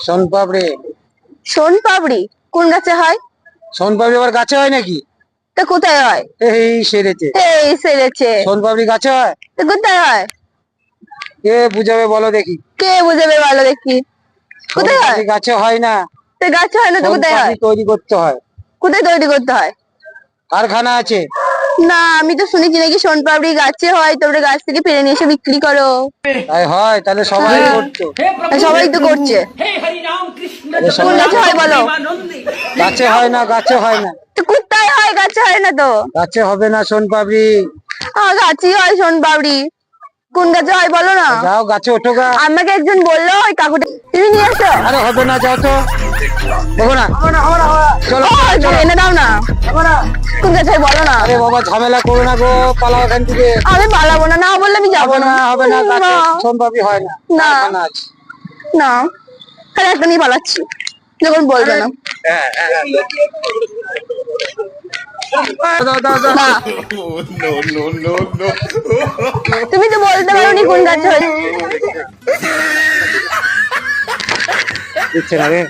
সোনপাপড়ি। সোনপাপড়ি কোন গাছে হয়? সোনপাপড়ি আবার গাছে হয় নাকি? তা কোথায় হয়? এই সেরেছে। এই সেরেছে। সোনপাপড়ি গাছে হয়? তা কোথায় হয়? কে বুঝাবে বলো দেখি? কে বুঝাবে বলো দেখি? কোথায় হয়? সোনপাপড়ি গাছে হয় না। তা গাছে হয় না তো কোথায় হয়? সোনপাপড়ি তৈরি করতে হয়। কোথায় তৈরি করতে হয়? কারখানা আছে। না, আমি তো শুনেছি নাকি সোনপাপড়ি গাছে হয়, তারপরে গাছ থেকে পেরে নিয়ে এসে বিক্রি করো। তাই হয়? তাহলে সবাই করতো। সবাই তো করছে। কোন গাছে হয় বলো? গাছে হয় না, গাছে হয় না। তো কোথায় হয়? গাছে হয় না তো। গাছে হবে না সোনপাপড়ি। গাছই হয় সোনপাপড়ি। কোন গাছে হয় বলো না? যাও গাছে ওঠো গা। আমাকে একজন বললো ওই কাকুটা, তুমি নিয়ে আসো। আরে হবে না, যাও তো। দেবো না। চলো চলো এনে দাও না। কোন গাছে হয় বলো না? আরে বাবা ঝামেলা করো না গো, পালাও এখান থেকে। আমি পালাবো না, না বললে আমি যাবো না। হবে না, গাছে সোনপাপড়ি হয় না। না। কারখানা আছে। না, তাহলে একটা নিয়ে পালাচ্ছি যখন বলবে না। দাও, দাও, দাও। না, তুমি তো বলতে পারো নি কোন গাছে হয়। দিচ্ছে না রে।